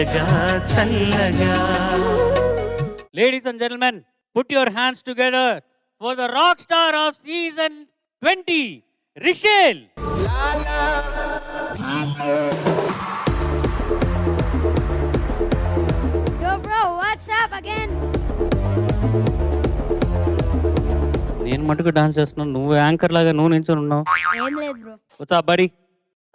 చల్లగా చల్లగా. Ladies and gentlemen, put your hands together for the rock star of season 20, Rishel. Yo bro, what's up again? నేను మటుకు dance చేస్తున్నాను, నువ్వు anchor లాగా నువ్వు నించొని ఉన్నావు. ఏం లేదు bro. What's up buddy?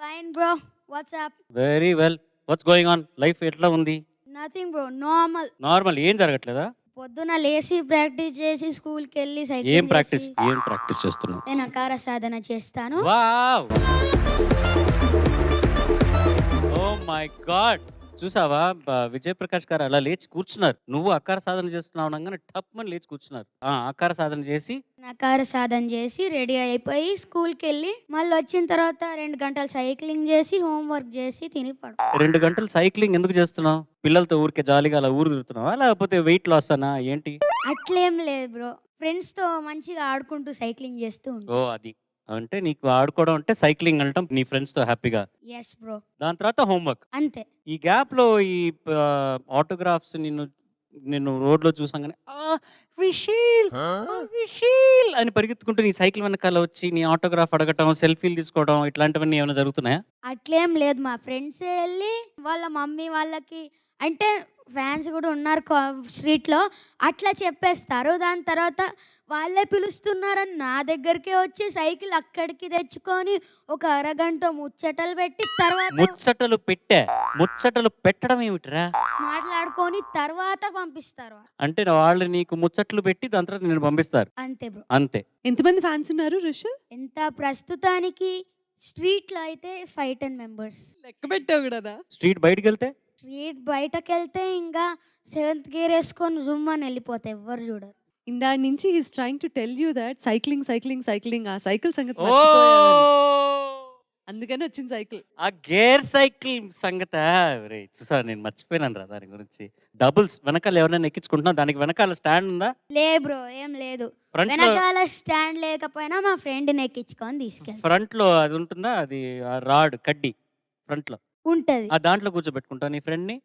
Fine bro, what's up? Very well. What's going on? Life ఎట్లా ఉంది? Nothing bro, normal. నార్మల్, ఏం జరగట్లేదా? పొద్దున లేచి ప్రాక్టీస్ చేసి స్కూల్కి వెళ్ళి ఏం సైకిల్ ప్రాక్టీస్ చేస్తున్నావు? నేను అకార సాధన చేస్తాను. Wow, oh my god. చూసావా, విజయ్ ప్రకాష్ గారు అలా లేచి కూర్చున్నారు, నువ్వు అకార సాధన చేస్తున్నావు అనగానే టప్మని లేచి కూర్చున్నారు. అకార సాధన చేసి అకార సాధన చేసి రెడీ అయిపోయి స్కూల్కి వెళ్ళి మళ్ళీ వచ్చిన తర్వాత 2 గంటలు సైక్లింగ్ చేసి హోంవర్క్ చేసి తిని పడు. 2 గంటలు సైక్లింగ్ ఎందుకు చేస్తున్నావు? పిల్లలతో ఊరికే జాలీగా అలా ఊరు తిరుగుతున్నావా, లేకపోతే వెయిట్ లాస్ అనా ఏంటి? అట్లేం లేదు బ్రో, ఫ్రెండ్స్ తో మంచిగా ఆడుకుంటూ సైక్లింగ్ చేస్తూ ఉంటా. ఓ అది అంటే నీకు ఆడుకోవడం అంటే సైక్లింగ్ అనటం, నీ ఫ్రెండ్స్ తో హ్యాపీగా. Yes bro. దాని తర్వాత హోంవర్క్. అంతే. ఈ గ్యాప్ లో ఈ ఆటోగ్రాఫ్స్ నిన్ను రోడ్ లో చూసాగానే రిషీల్ అని పరిగెత్తుకుంటూ నీ సైకిల్ వెనకాల వచ్చి నీ ఆటోగ్రాఫ్ అడగటం, సెల్ఫీలు తీసుకోవడం, ఇట్లాంటివన్నీ ఏమైనా జరుగుతున్నాయా? అట్లేం లేదు, మా ఫ్రెండ్స్ వెళ్ళి వాళ్ళ మమ్మీ వాళ్ళకి అంటే ఫ్యాన్స్ కూడా ఉన్నారు స్ట్రీట్లో, అట్లా చెప్పేస్తారు. దాని తర్వాత వాళ్ళే పిలుస్తున్నారని నా దగ్గరికే వచ్చి సైకిల్ అక్కడికి తెచ్చుకొని ఒక అరగంట ముచ్చటలు పెట్టి తర్వాత ముచ్చటలు పెట్టడం ఏమిటిరా? మాట్లాడుకొని తర్వాత పంపిస్తారు. అంటే వాళ్ళు నీకు ముచ్చట్లు పెట్టి దాని తర్వాత నేను పంపిస్తారు. అంతే బ్రో. అంతే. ఎంతమంది ఫ్యాన్స్ ఉన్నారు రిషల్? ఎంత ప్రస్తుతానికి స్ట్రీట్ లో అయితే 5-10 మెంబర్స్. లెక్క పెట్టావు కూడా. స్ట్రీట్ బయటకు వెళ్తే స్ట్రీట్ బయటకు వెళ్తే ఇంకా 7th గేర్ వేసుకొని జూమ్ అని వెళ్ళిపోతాయి, ఎవ్వరు చూడరు. ఇందాడి నుంచి he's trying to tell you that cycling ఆ సైకిల్ సంగతి ఓ అందుకని వచ్చింది సైకిల్. ఆ గేర్ సైకిల్ సంగతి చూసా, నేను మర్చిపోయినాను రా దాని గురించి. డబుల్స్ వెనకాల ఎవరైనా ఎక్కించుకుంటున్నా, దానికి వెనకాల స్టాండ్ ఉందా? లే బ్రో, ఏం లేదు. ఫ్రంట్ వెనకాల స్టాండ్ లేకపోయినా మా ఫ్రెండ్ ని ఎక్కించుకొని తీసుకెళ్ళి ఫ్రంట్ లో అది ఉంటుందా, అది రాడ్ కడ్డీ ఫ్రంట్ లో ఉంటది, ఆ దాంట్లో కూర్చోబెట్టుకుంటా నీ ఫ్రెండ్ ని.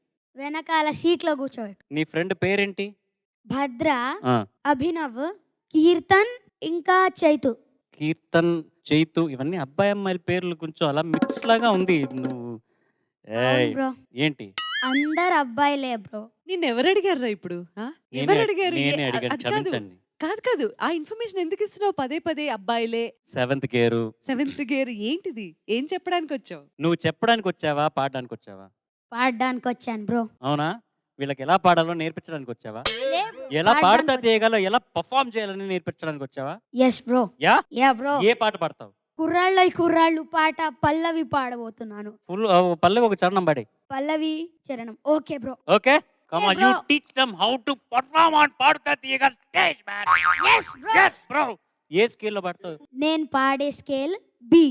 వెనకాల సీట్ లో కూర్చోబెట్టు. నీ ఫ్రెండ్ పేరేంటి? భద్ర, అభినవ్, కీర్తన్, ఇంకా చైతు. కీర్తన్, చైతు, ఇవన్నీ అబ్బాయి అమ్మాయిల పేర్లు కొంచెం అలా మిక్స్ లాగా ఉంది. నువ్వు బ్రో ఏంటి? అందరు అబ్బాయిలే బ్రో. నేను ఎవరు అడిగారా ఇప్పుడు? ఎవరు అడిగారు? నేనే అడిగాను, క్షమించండి. కాదు, ఆ ఇన్ఫర్మేషన్ ఎందుకు ఇస్తున్నావు పదే అబ్బాయిలే? 7th గేర్ ఏంటిది? ఏం చెప్పడానికి వచ్చావు? నువ్వు చెప్పడానికి వచ్చావా, పాడడానికి వచ్చావా? పాడడానికి వచ్చాను బ్రో. అవునా? వీళ్ళకి ఎలా పాడాలో నేర్పించడానికి వచ్చావా? లే, ఎలా పాడతా తీయగలో, ఎలా పర్ఫామ్ చేయాలని నేర్పించడానికి వచ్చావా? Yes bro. Ya bro. ఏ పాట పాడతావు? కుర్రాళ్ళు పాట పల్లవి పాడబోతున్నాను. ఫుల్ పల్లవి ఒక చరణం పాడి. పల్లవి చరణం. Okay bro. Okay, come on, bro. you teach them how to perform on పాడుతా తీయగా stage man. yes bro. yes bro. ఏ స్కేల్ లో పాడతావు? నేను పాడే స్కేల్ బి.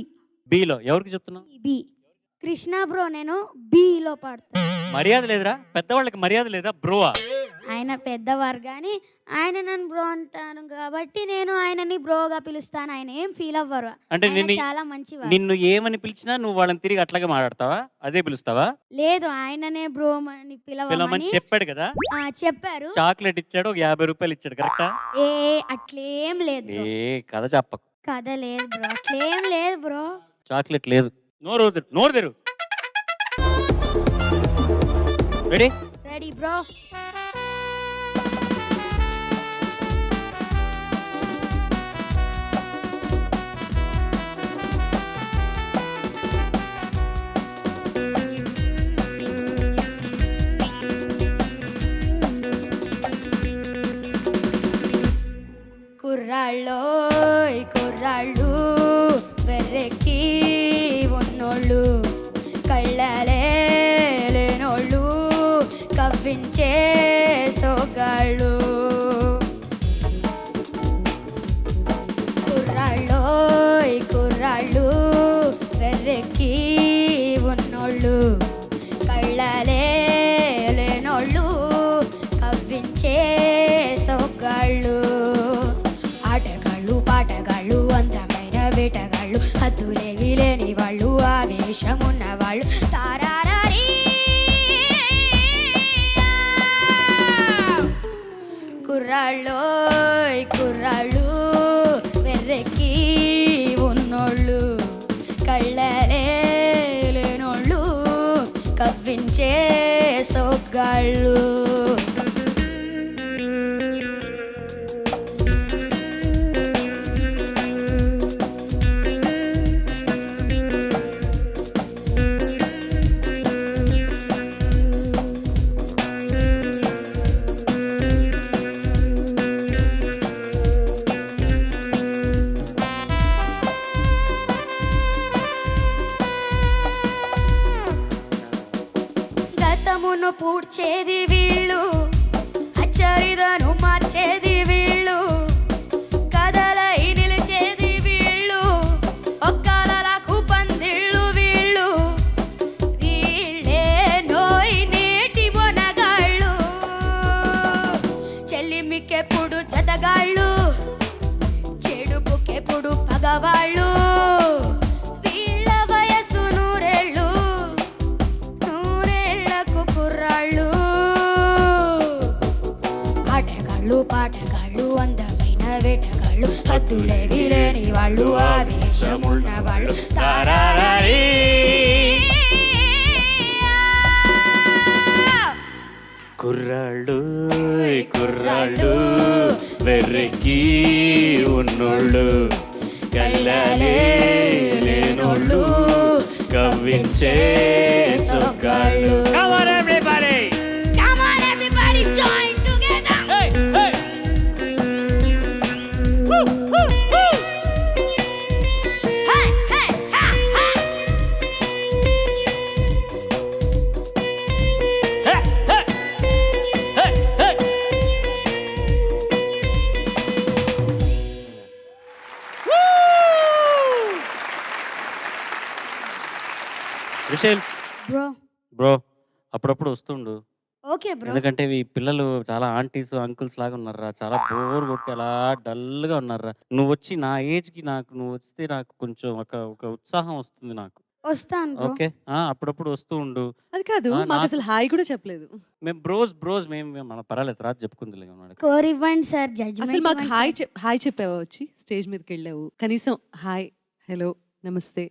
బి లో. ఎవరికి చెప్తున్నావు? బి. కృష్ణ బ్రో, నేను బి లో పాడతా. మర్యాద లేదురా, పెద్దవాళ్ళకి మర్యాద లేదా బ్రోవా? ఆయన పెద్దవారు కానీ ఆయన నన్ను బ్రో అంటాను కాబట్టి నేను ఆయనని బ్రోగా పిలుస్తాను. ఆయన ఏం ఫీల్ అవ్వరు, అంటే చాలా మంచివారు. నిన్ను ఏమని పిలిచినా నువ్వు వాళ్ళని తిరిగి అట్లాగే మాట్లాడతావా? అదే పిలుస్తావా? లేదు, ఆయననే బ్రో అని పిలవమని చెప్పాడు కదా. చెప్పారు. చాక్లెట్ ఇచ్చాడు, ఒక 50 రూపాయలు ఇచ్చాడు, కరెక్టా? అట్లేం లేదు బ్రో. కథ చెప్పకు. కథ లేదు బ్రో, అట్లేం లేదు బ్రో. చాక్లెట్ లేదు. నోరు తెరు. Ready bro. కుర్రాళ్ళు వెర్రెక్కి ఉన్నోళ్ళు, కళ్ళలే లేనోళ్ళు, కవ్వించే సోగాళ్ళు. కుర్రాళ్ళు వెర్రెక్కి ఉన్నోళ్ళు, కళ్ళలే లేనోళ్ళు, కవ్వించే సోగాళ్ళు. ఆటగాళ్ళు పాటగాళ్ళు అందమైన కుర్రాళ్ళు వెర్రెక్కి ఉన్నోళ్ళు కళ్ళలే లేనోళ్ళు కవ్వించే సొగ్గాళ్ళు. గతమును పూడ్చేది వీళ్ళు, అచ్చరిదను మార్చేది వీళ్ళు, కథలై నిలిచేది వీళ్ళు, ఒక్కలకు పందిళ్ళు వీళ్ళు, వీళ్ళే నోయి నేటి బొనగాళ్ళు, చెల్లిమికెప్పుడు జతగాళ్ళు, చెడుపుకెప్పుడు పగవాళ్ళు, వీళ్ళ వయసు నూరేళ్ళు, నూరేళ్లకు కుర్రాళ్ళు, పాటగాళ్ళు అందమైన వేటగాళ్ళు, హద్దులేవి లేని వాళ్ళు, ఆవేశమున్న వాళ్ళు, తారారీ. కుర్రాళ్ళు వెర్రెక్కి ఉన్నోళ్ళు కళ్ళలే లేనోళ్ళు కవ్వించే సొగ్గాళ్ళు. Come on everybody! Come on everybody, join together. Hey, hey! Woo, woo, woo! Hey, hey, ha, ha. Hey, hey! Hey, hey! Vishay bro అప్పుడప్పుడు వస్తుండు, ఓకే బ్రో. ఎందుకంటే ఈ పిల్లలు చాలా ఆంటీస్ అంకుల్స్ లాగా ఉన్నారా, చాలా బోర్ కొట్టి అలా డల్ గా ఉన్నారా. నువ్వు వచ్చి నా ఏజ్ కి నువ్వు వస్తే నాకు కొంచెం ఒక ఉత్సాహం వస్తుంది నాకు. వస్తాను బ్రో. ఓకే అప్పుడప్పుడు వస్తూ ఉండు. అది కాదు, మాకు అసలు హాయ్ కూడా చెప్పలేదు. మేము బ్రోస్ మేము మన పర్వాలేదు, తర్వాత చెప్పుకుంది. కోర్ ఇవ్వండి సార్, అసలు మాకు హాయ్ చెప్పావా? వచ్చి స్టేజ్ మీదకి వెళ్ళావు, కనీసం హాయ్ హలో నమస్తే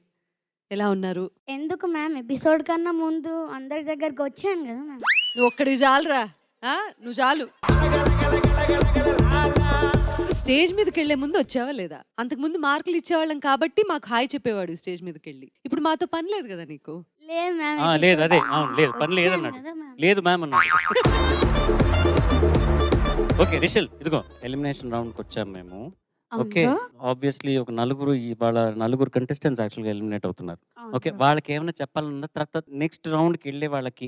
ఎలా ఉన్నారు? ఎందుకు మ్యామ్, ఎపిసోడ్ కన్నా ముందు అందరి దగ్గరికి వచ్చాను కదా మ్యామ్. నువ్వు ఒక్కడి చాలురా, నువ్వు చాలు. స్టేజ్ మీదకి వెళ్లే ముందు వచ్చావా లేదా? అంతకు ముందు మార్కులు ఇచ్చేవాళ్ళం కాబట్టి మాకు హాయ్ చెప్పేవాడు స్టేజ్ మీదకి వెళ్ళి. ఇప్పుడు మాతో పని లేదు కదా నీకు? లేదు మ్యామ్. లేదు అదే అవును, లేదు పని లేదన్నాడు. లేదు మ్యామ్ అన్నాడు. ఓకే రిషల్, ఇదిగో ఎలిమినేషన్ రౌండ్కి వచ్చాం మేము. ఓకే ఆబ్వియస్లీ ఒక నలుగురు కంటెస్టెంట్స్ యాక్చువల్గా ఎలిమినేట్ అవుతున్నారు. ఓకే వాళ్ళకి ఏమైనా చెప్పాలన్నా తర్వాత నెక్స్ట్ రౌండ్కి వెళ్ళే వాళ్ళకి,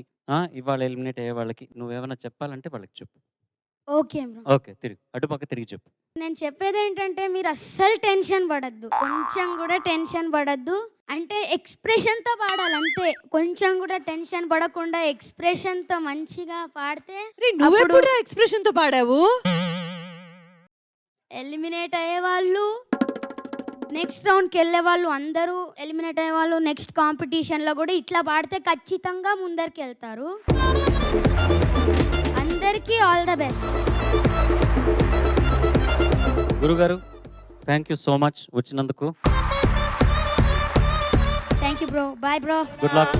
ఇవాళ ఎలిమినేట్ అయ్యే వాళ్ళకి నువ్వేమైనా చెప్పాలంటే వాళ్ళకి చెప్పు. Okay bro. ఓకే అటుపక్క తిరిగి చెప్పు. నేను చెప్పేది ఏంటంటే మీరు అస్సలు టెన్షన్ పడద్దు, కొంచెం కూడా టెన్షన్ పడద్దు. అంటే ఎక్స్ప్రెషన్తో పాడాలి అంతే, కొంచెం కూడా టెన్షన్ పడకుండా ఎక్స్ప్రెషన్తో మంచిగా పాడితే. నువ్వెప్పుడు ఎక్స్ప్రెషన్తో పాడావు? ఎలిమినేట్ అయ్యే వాళ్ళు, నెక్స్ట్ రౌండ్కి వెళ్ళే వాళ్ళు, అందరూ ఎలిమినేట్ అయ్యే వాళ్ళు నెక్స్ట్ కాంపిటీషన్లో కూడా ఇట్లా పాడితే ఖచ్చితంగా ముందరికి వెళ్తారు. అందరికీ ఆల్ ద బెస్ట్. గురుగారు థ్యాంక్ యూ సో మచ్ వచ్చినందుకు. Thank you bro. Bye bro. Good luck.